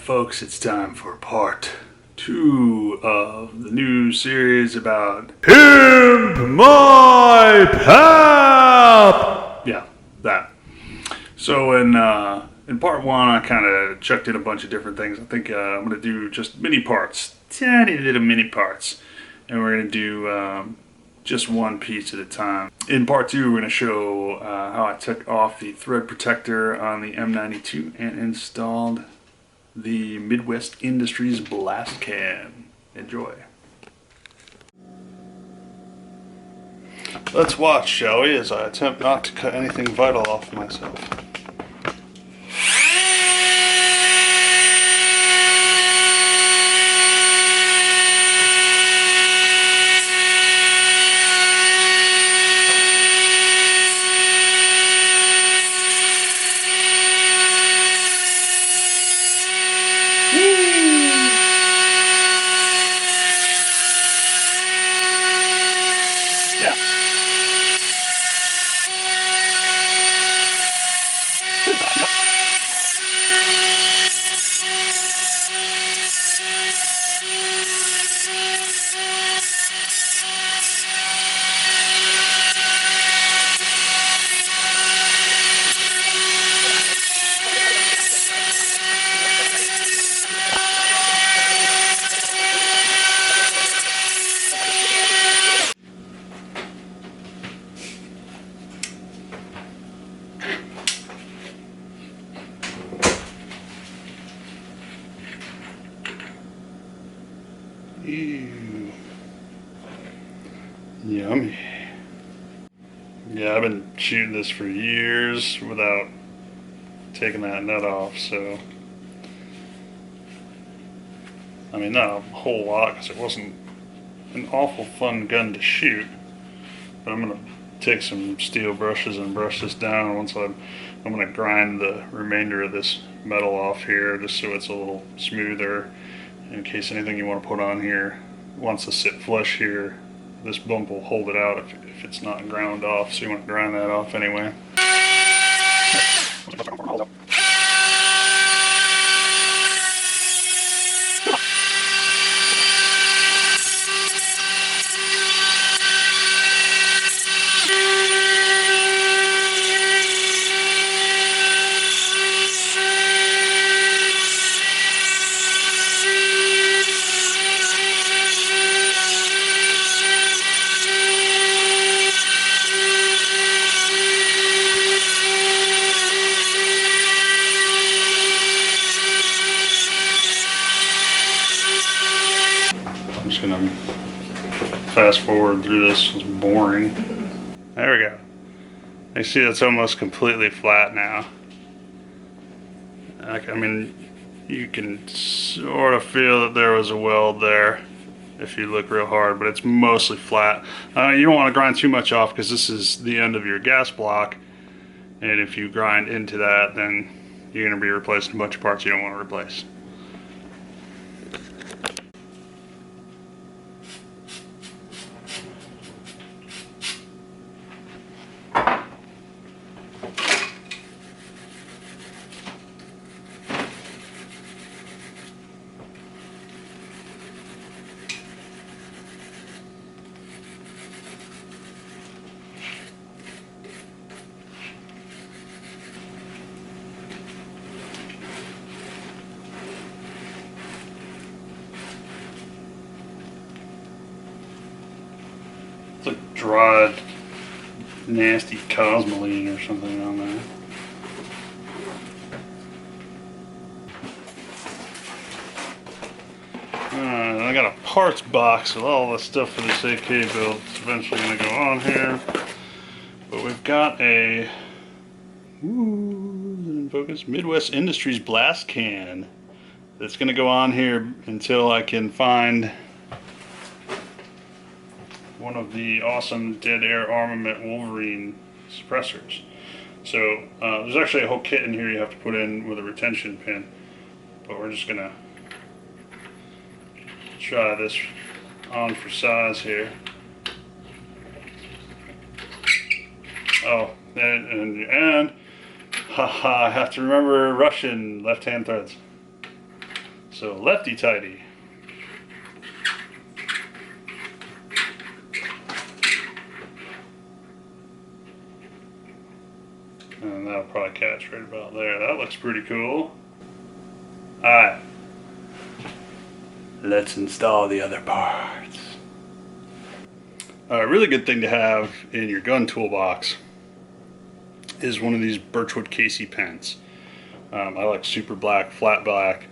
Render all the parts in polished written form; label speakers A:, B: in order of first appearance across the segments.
A: folks, it's time for part 2 of the new series about Pimp My Pap! Yeah, that. So in part 1, I kind of chucked in a bunch of different things. I think I'm going to do just mini parts, tiny little mini parts, and we're going to do just one piece at a time. In part 2, we're going to show how I took off the thread protector on the M92 and installed the Midwest Industries blast can. Enjoy. Let's watch, shall we, as I attempt not to cut anything vital off myself. Ew. Yummy. Yeah, I've been shooting this for years without taking that nut off, so I mean, not a whole lot because it wasn't an awful fun gun to shoot, but I'm going to take some steel brushes and brush this down. Once I'm going to grind the remainder of this metal off here just so it's a little smoother, in case anything you want to put on here wants to sit flush here. This bump will hold it out if it's not ground off, so you want to grind that off anyway. I'm just gonna fast forward through this. It's boring. There we go. You see it's almost completely flat now. I mean, you can sort of feel that there was a weld there if you look real hard, but it's mostly flat. You don't want to grind too much off because this is the end of your gas block, and if you grind into that, then you're going to be replacing a bunch of parts you don't want to replace. It's like dried, nasty cosmoline or something on there. I got a parts box with all the stuff for this AK build. It's eventually going to go on here. But we've got a in focus, Midwest Industries blast can that's going to go on here until I can find one of the awesome Dead Air Armament Wolverine suppressors. So there's actually a whole kit in here you have to put in with a retention pin, but we're just going to try this on for size here. Oh, and haha, I have to remember Russian left-hand threads. So lefty tighty. And that'll probably catch right about there. That looks pretty cool. Alright. Let's install the other parts. A really good thing to have in your gun toolbox is one of these Birchwood Casey pens. I like super black, flat black,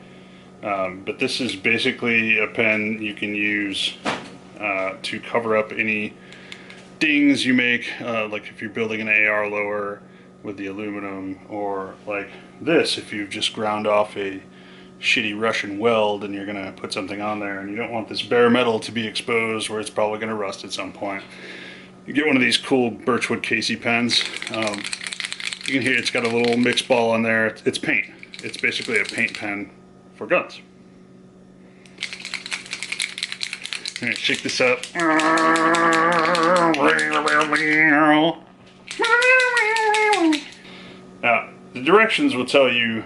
A: but this is basically a pen you can use to cover up any dings you make, like if you're building an AR lower with the aluminum, or like this if you've just ground off a shitty Russian weld and you're gonna put something on there and you don't want this bare metal to be exposed where it's probably gonna rust at some point. You get one of these cool Birchwood Casey pens. You can hear it's got a little mix ball on there. It's paint. It's basically a paint pen for guns. I'm gonna shake this up. Now, the directions will tell you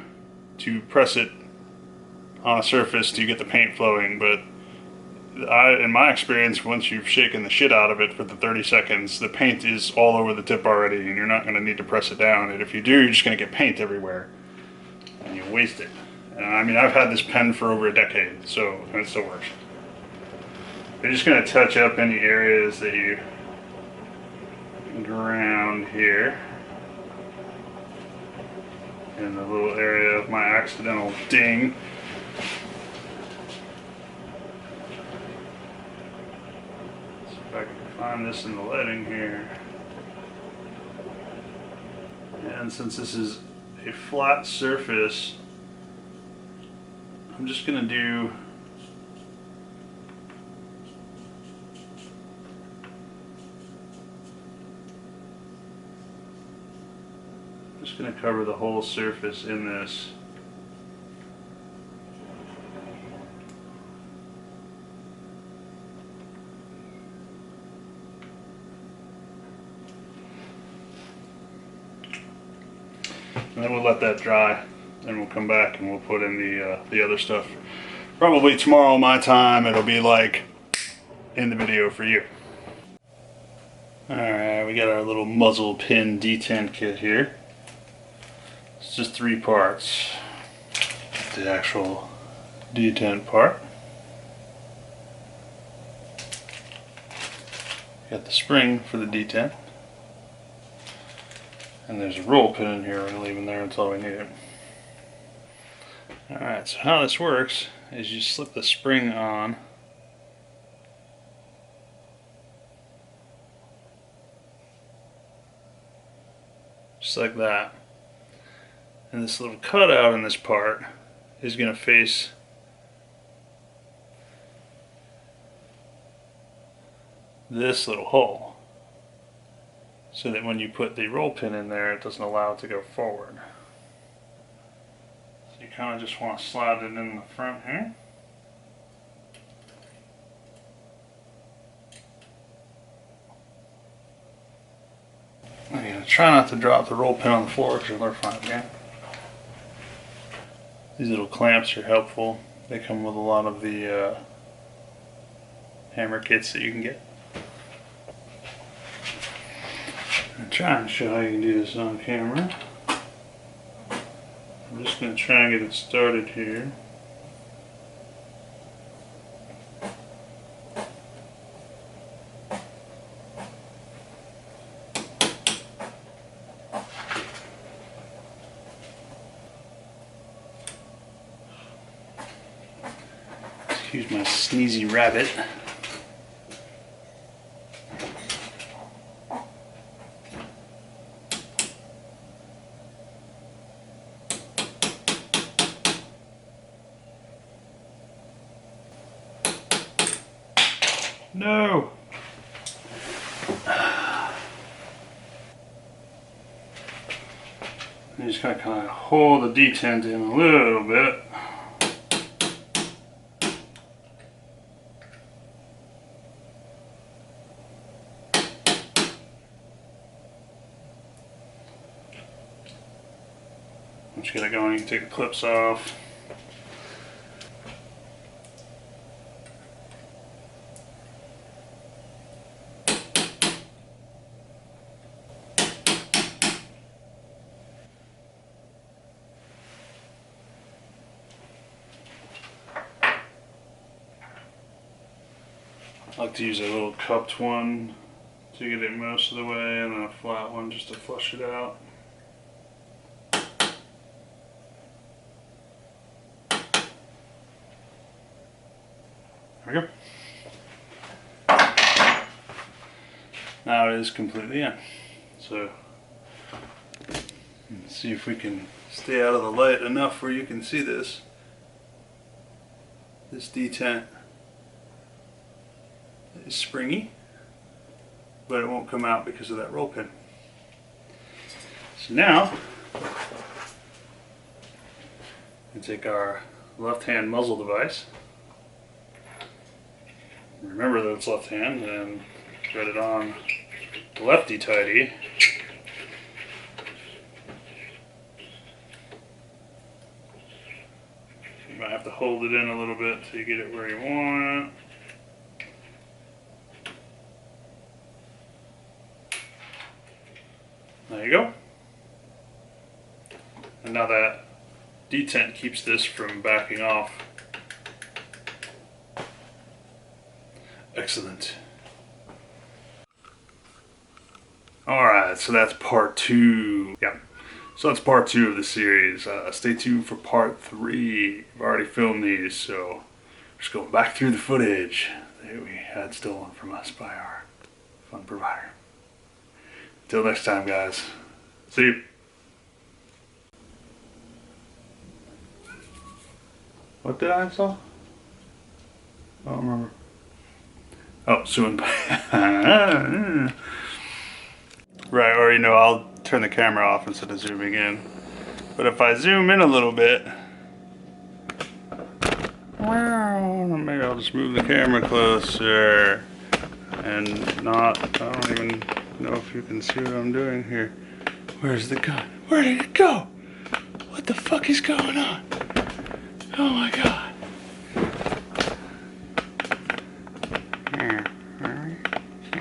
A: to press it on a surface to get the paint flowing, but in my experience, once you've shaken the shit out of it for the 30 seconds, the paint is all over the tip already, and you're not going to need to press it down. And if you do, you're just going to get paint everywhere, and you'll waste it. And I mean, I've had this pen for over a decade, so and it still works. You're just going to touch up any areas that you ground here, in the little area of my accidental ding. If I can find this in the lighting here. And since this is a flat surface, I'm just going to do going to cover the whole surface in this. And then we'll let that dry, and we'll come back and we'll put in the other stuff. Probably tomorrow my time, it'll be like in the video for you. Alright, we got our little muzzle pin detent kit here. It's just 3 parts. The actual detent part. Got the spring for the detent. And there's a roll pin in here, we're going to leave in there until we need it. Alright, so how this works is you slip the spring on. Just like that. And this little cutout in this part is going to face this little hole, so that when you put the roll pin in there, it doesn't allow it to go forward. So you kind of just want to slide it in the front here. I'm going to try not to drop the roll pin on the floor because you'll never find it again. These little clamps are helpful. They come with a lot of the hammer kits that you can get. I'm trying to show how you can do this on camera. I'm just going to try and get it started here. Excuse my sneezy rabbit. No! You just gotta kind of hold the detent in a little bit. Once you get it going, you can take the clips off. I like to use a little cupped one to get it most of the way, and then a flat one just to flush it out. There we go. Now it is completely in. So let's see if we can stay out of the light enough where you can see this. This detent is springy, but it won't come out because of that roll pin. So now we take our left hand muzzle device. Remember that it's left hand, and thread it on lefty tighty. You might have to hold it in a little bit till you get it where you want it. There you go. And now that detent keeps this from backing off. Excellent. Alright, so that's part 2. Yeah. So that's part 2 of the series. Stay tuned for part 3. I've already filmed these, so just going back through the footage that we had stolen from us by our fun provider. Until next time, guys. See you. What did I install? I don't remember. Oh, soon. Right, or you know, I'll turn the camera off instead of zooming in. But if I zoom in a little bit, maybe I'll just move the camera closer and not, I don't even know if you can see what I'm doing here. Where's the gun? Where did it go? What the fuck is going on? Oh my god.